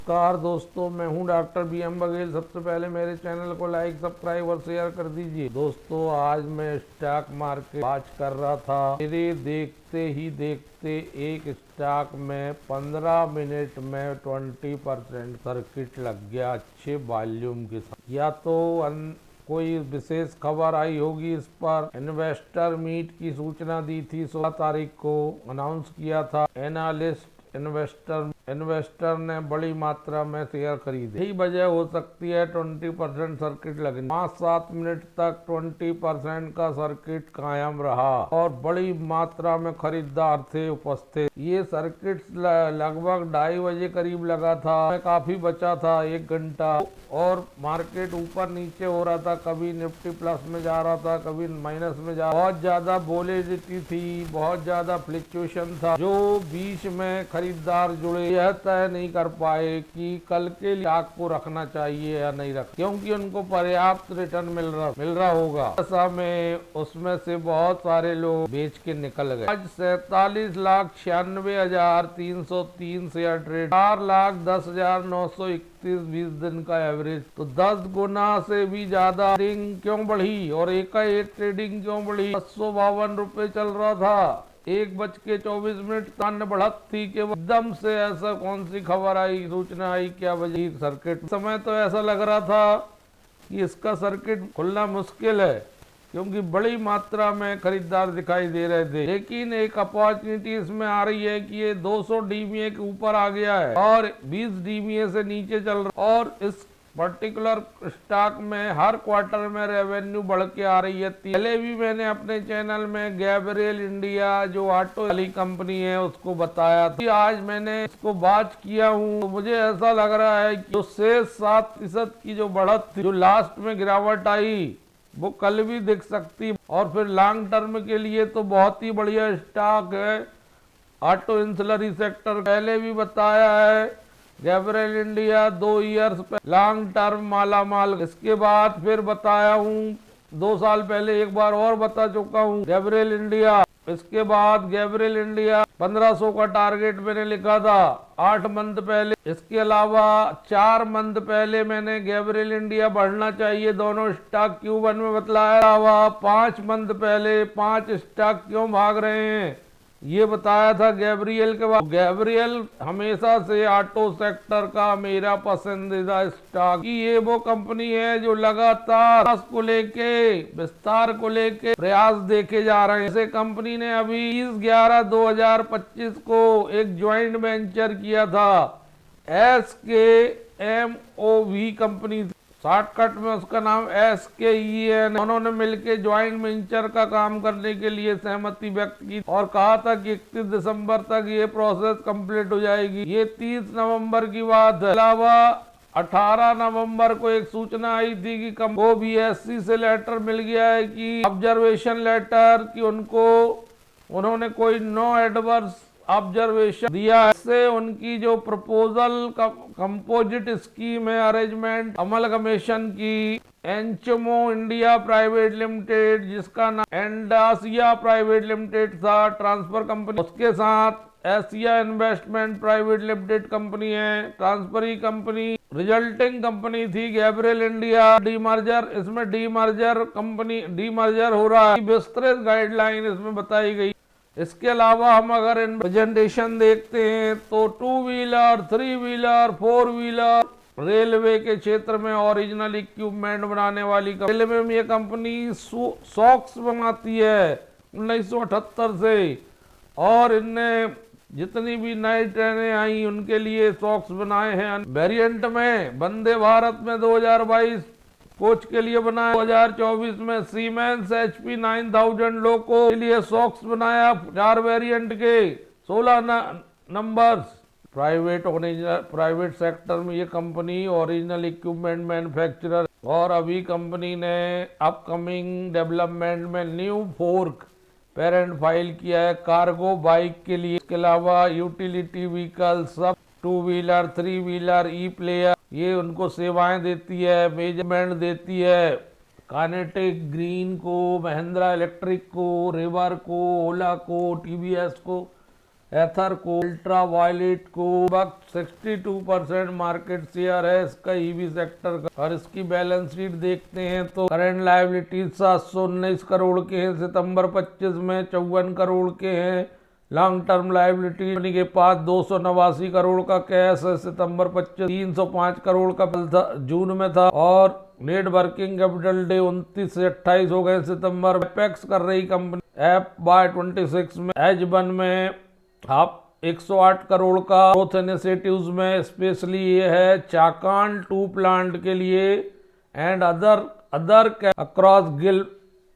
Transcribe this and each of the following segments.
नमस्कार दोस्तों, मैं हूं डॉक्टर बी एम बघेल। सबसे पहले मेरे चैनल को लाइक, सब्सक्राइब और शेयर कर दीजिए। दोस्तों, आज मैं स्टॉक मार्केट वॉच कर रहा था। मेरे देखते ही देखते एक स्टॉक में 15 मिनट में 20% सर्किट लग गया, अच्छे वॉल्यूम के साथ। या तो कोई विशेष खबर आई होगी इस पर। इन्वेस्टर मीट की सूचना दी थी, 16 तारीख को अनाउंस किया था। एनालिस्ट इन्वेस्टर ने बड़ी मात्रा में शेयर खरीदे। यही वजह हो सकती है 20% सर्किट लगने। 5-7 मिनट तक 20% का सर्किट कायम रहा और बड़ी मात्रा में खरीदार थे उपस्थित। ये सर्किट लगभग 2:30 बजे करीब लगा था। काफी बचा था, 1 घंटा, और मार्केट ऊपर नीचे हो रहा था। कभी निफ्टी प्लस में जा रहा था, कभी माइनस में जा रहा। बहुत ज्यादा वोलेटिलिटी थी, बहुत ज्यादा फ्लक्चुएशन था। जो बीच में खरीदार जुड़े, यह तय नहीं कर पाए कि कल के लिए स्टॉक को रखना चाहिए या नहीं रख, क्योंकि उनको पर्याप्त रिटर्न मिल रहा होगा। ऐसा में उसमें से बहुत सारे लोग बेच के निकल गए। आज 47,96,303 शेयर ट्रेड, 4,10,931 20 दिन का एवरेज। तो 10 गुना से भी ज्यादा ट्रेडिंग क्यों बढ़ी और एक ट्रेडिंग क्यों बढ़ी? 552 रुपए चल रहा था, 1:24 तान बढ़त थी कि एकदम से ऐसा कौन सी खबर आई, सूचना आई, क्या वजह? सर्किट समय तो ऐसा लग रहा था कि इसका सर्किट खुलना मुश्किल है, क्योंकि बड़ी मात्रा में खरीदार दिखाई दे रहे थे। लेकिन एक अपॉर्चुनिटी इसमें आ रही है कि ये 200 डीबीए के ऊपर आ गया है और 20 डीबीए से नीचे चल रहा है, और इस पर्टिकुलर स्टॉक में हर क्वार्टर में रेवेन्यू बढ़ के आ रही है। पहले भी मैंने अपने चैनल में गैब्रियल इंडिया, जो ऑटो वाली कंपनी है, उसको बताया था। आज मैंने इसको वॉच किया हूँ, तो मुझे ऐसा लग रहा है कि जो 6-7% की जो बढ़त थी, जो लास्ट में गिरावट आई, वो कल भी दिख सकती। और फिर लॉन्ग टर्म के लिए तो बहुत ही बढ़िया स्टॉक है ऑटो इंसुलरी सेक्टर। पहले भी बताया है, गैब्रियल इंडिया 2 ईयर्स पे लॉन्ग टर्म माला माल। इसके बाद फिर बताया हूँ 2 साल पहले, एक बार और बता चुका हूँ गैब्रियल इंडिया। इसके बाद गैब्रियल इंडिया 1500 का टारगेट मैंने लिखा था 8 मंथ पहले। इसके अलावा 4 मंथ पहले मैंने गैब्रियल इंडिया बढ़ना चाहिए, दोनों स्टॉक Q1 में बतलाया हुआ। 5 मंथ पहले 5 स्टॉक क्यों भाग रहे हैं, ये बताया था गैब्रियल के बाद। गैब्रियल हमेशा से ऑटो सेक्टर का मेरा पसंदीदा स्टॉक। ये वो कंपनी है जो लगातार विस्तार को लेके प्रयास देखे जा रहे हैं। ऐसे कंपनी ने अभी 30/11/2025 को एक ज्वाइंट वेंचर किया था, SKMOV कंपनी, शॉर्टकट में उसका नाम SKEN। उन्होंने मिलकर ज्वाइंट वेंचर का काम करने के लिए सहमति व्यक्त की और कहा था कि 31 दिसंबर तक ये प्रोसेस कंप्लीट हो जाएगी। ये 30 नवंबर की बात है। अलावा 18 नवंबर को एक सूचना आई थी कि को BSE से लेटर मिल गया है, कि ऑब्जर्वेशन लेटर, कि उन्होंने कोई नो एडवर्स ऑब्जर्वेशन दिया है। इससे उनकी जो प्रपोजल कंपोजिट स्कीम है अरेंजमेंट अमलगमेशन की, एंचमो इंडिया प्राइवेट लिमिटेड, जिसका नाम एंडासिया प्राइवेट लिमिटेड था, ट्रांसफर कंपनी, उसके साथ Asia investment private limited company है, ट्रांसफरी कंपनी, रिजल्टिंग कंपनी थी गैब्रियल इंडिया। डीमर्जर, इसमें डीमर्जर हो रहा है, विस्तृत गाइडलाइन इसमें बताई गई। इसके अलावा हम अगर इन प्रेजेंटेशन देखते हैं तो 2 व्हीलर, 3 व्हीलर, 4 व्हीलर, रेलवे के क्षेत्र में ओरिजिनल इक्विपमेंट बनाने वाली रेलवे में ये कंपनी सॉक्स बनाती है 1978 से, और इनने जितनी भी नई ट्रेनें आई उनके लिए सॉक्स बनाए हैं। वेरिएंट में वंदे भारत में 2022 कोच के लिए बनाया, 2024 में सीमेंस HP 9000 लोको के लिए सॉक्स बनाया, 4 वेरिएंट के 16 नंबर्स। प्राइवेट सेक्टर में ये कंपनी ओरिजिनल इक्विपमेंट मैन्युफैक्चरर, और अभी कंपनी ने अपकमिंग डेवलपमेंट में न्यू फोर्क पेरेंट फाइल किया है कार्गो बाइक के लिए। इसके अलावा यूटिलिटी व्हीकल, सब 2 व्हीलर, 3 व्हीलर, ई प्लेयर, ये उनको सेवाएं देती है, मेजरमेंट देती है। कानेटिक, ग्रीन को, महिंद्रा इलेक्ट्रिक को, रिवर को, ओला को, TVS को, एथर को, अल्ट्रा वायलेट को वक्त 62% मार्केट शेयर है इसका ईवी सेक्टर का। और इसकी बैलेंस शीट देखते हैं तो करंट लायबिलिटीज 719 करोड़ के हैं, सितंबर 25 में 54 करोड़ के हैं। लॉन्ग टर्म लायबिलिटी कंपनी के पास 289 करोड़ का कैश है, सितंबर 25 305 करोड़ का था, जून में था। और नेट वर्किंग कैपिटल डे 29 से 28 हो गए सितंबर। एपेक्स कर रही कंपनी FY26 में H1 में आप 108 करोड़ का ग्रोथ इनिशिएटिव्स में, स्पेशली ये है चाकान 2 प्लांट के लिए and other across Gill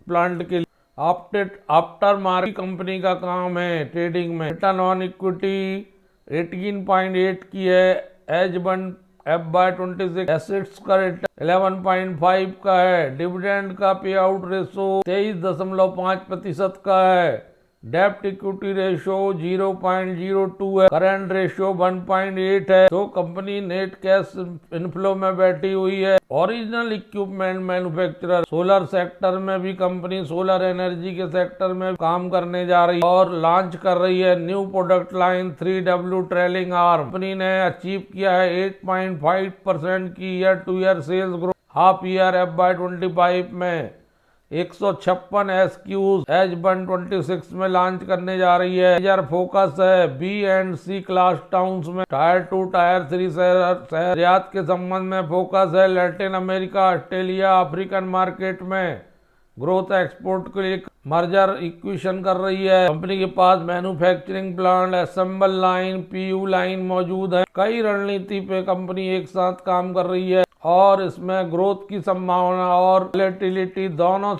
plant के लिए। आफ्टर मार्केट कंपनी का काम है ट्रेडिंग में। रिटर्न ऑन इक्विटी 18.8 की है। H1 FY26 एसेट्स का रिटर्न 11.5 का है। डिविडेंड का पे आउट रेशो 23.5% का है। डेप्ट इक्विटी रेशो 0.02 है। करंट रेशो 1.8 है। तो कंपनी नेट कैश इनफ्लो में बैठी हुई है। Original equipment manufacturer, solar sector में भी कंपनी सोलर एनर्जी के सेक्टर में काम करने जा रही है और लॉन्च कर रही है new product line 3W trailing arm. Company ने अचीव किया है 8.5% की year to year sales growth. Half year FY25 में 156 SKUs H126 में लॉन्च करने जा रही है। मेजर फोकस है B and C class towns में, टायर 2 टायर 3 शहर निर्यात के संबंध में फोकस है। Latin America, Australia, African market में ग्रोथ एक्सपोर्ट के लिए मर्जर इक्विशन कर रही है। कंपनी के पास manufacturing plant, assemble line, PU line मौजूद है। कई रणनीति पे कंपनी एक साथ काम कर रही है और इसमें ग्रोथ की संभावना और वोलेटिलिटी दोनों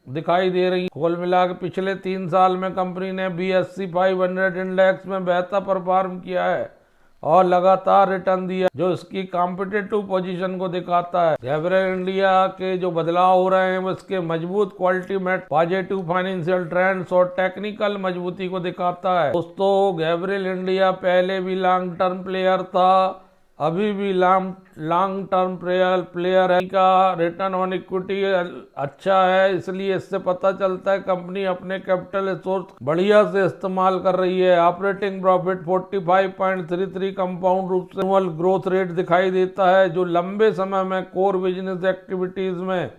दिखाई दे रही। कुल मिला के पिछले 3 साल में कंपनी ने BSE 500 इंडेक्स में बेहतर परफॉर्म किया है और लगातार रिटर्न दिया, जो इसकी कॉम्पिटिटिव पोजीशन को दिखाता है। गैब्रियल इंडिया के जो बदलाव हो रहे हैं वो इसके मजबूत क्वालिटी में पॉजिटिव फाइनेंशियल ट्रेंड्स और टेक्निकल मजबूती को दिखाता है। दोस्तों, गैब्रियल इंडिया पहले भी लॉन्ग टर्म प्लेयर था, अभी भी लॉन्ग टर्म प्लेयर है। का रिटर्न ऑन इक्विटी अच्छा है, इसलिए इससे पता चलता है कंपनी अपने कैपिटल रिसोर्स बढ़िया से इस्तेमाल कर रही है। ऑपरेटिंग प्रॉफिट 45.33 कंपाउंड रूप से एनुअल ग्रोथ रेट दिखाई देता है, जो लंबे समय में कोर बिजनेस एक्टिविटीज में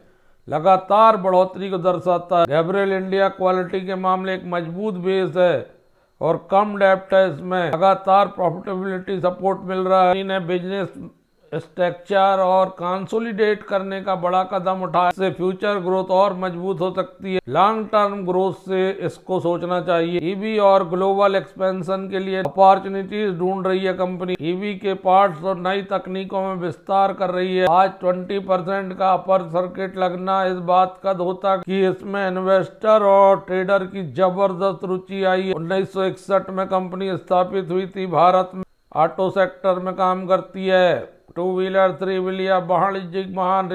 लगातार बढ़ोतरी को दर्शाता है। गैब्रियल इंडिया क्वालिटी के मामले एक मजबूत बेस है और कम डेप्ट है, इसमें लगातार प्रॉफिटेबिलिटी सपोर्ट मिल रहा है। इन्हें बिजनेस स्ट्रक्चर और कंसोलिडेट करने का बड़ा कदम उठाया, इससे फ्यूचर ग्रोथ और मजबूत हो सकती है। लॉन्ग टर्म ग्रोथ से इसको सोचना चाहिए। ईवी और ग्लोबल एक्सपेंशन के लिए अपॉर्चुनिटीज ढूंढ रही है कंपनी। ईवी के पार्ट्स और नई तकनीकों में विस्तार कर रही है। आज 20% का अपर सर्किट लगना इस बात का होता कि इसमें इन्वेस्टर और ट्रेडर की जबरदस्त रुचि आई। 1961 में कंपनी स्थापित हुई थी। भारत में ऑटो सेक्टर में काम करती है। 2 व्हीलर 3 व्हीलर वाणिज्यिक वाहन,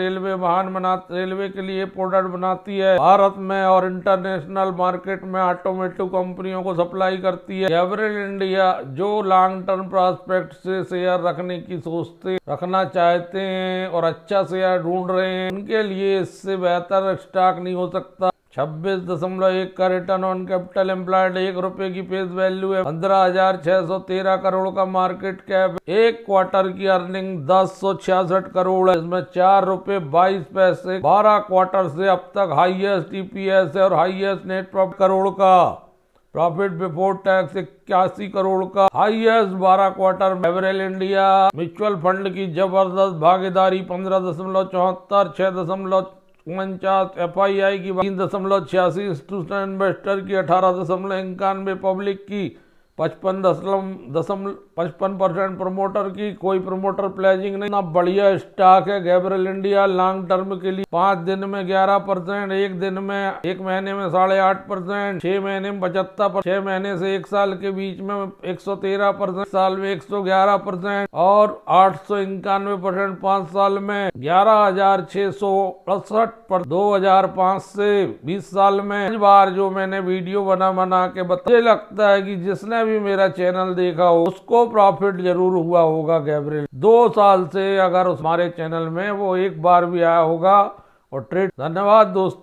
रेलवे के लिए प्रोडक्ट बनाती है। भारत में और इंटरनेशनल मार्केट में ऑटोमेटिव कंपनियों को सप्लाई करती है। गैब्रियल इंडिया जो लॉन्ग टर्म प्रोस्पेक्ट से शेयर रखना चाहते हैं और अच्छा शेयर ढूंढ रहे हैं, उनके लिए इससे बेहतर स्टॉक नहीं हो सकता। 26.1 का रिटर्न ऑन कैपिटल एम्प्लॉयड, ₹1 की फेस वैल्यू है, 15,613 करोड़ का मार्केट कैप, एक क्वार्टर की अर्निंग 1066 करोड़ है, इसमें ₹4.22। 12 क्वार्टर से अब तक हाईएस्ट EPS है और हाईएस्ट नेट प्रॉफिट करोड़ का। प्रॉफिट बिफोर टैक्स 81 करोड़ का, highest 12 quarter. Gabriel India mutual fund की जबरदस्त भागीदारी 15.74, 6.49 FII की, 3.86 इंस्टीट्यूशनल इन्वेस्टर की, 18.91 पब्लिक की, 55% प्रमोटर की, कोई प्रमोटर प्लेजिंग नहीं। ना बढ़िया स्टॉक है गैब्रियल इंडिया लॉन्ग टर्म के लिए। 5 दिन में 11%, एक महीने में 8.5%, 6 महीने में 75%, 6 महीने से 1 साल के बीच में 113%, साल में 111% और 891% 5 साल में 11,668 पर 2005 से 20 साल में। इस बार जो मैंने वीडियो बना के मुझे लगता है कि जिसने भी मेरा चैनल देखा हो उसको प्रॉफिट जरूर हुआ होगा। गैब्रियल 2 साल से अगर हमारे चैनल में वो एक बार भी आया होगा और ट्रेड। धन्यवाद दोस्तों।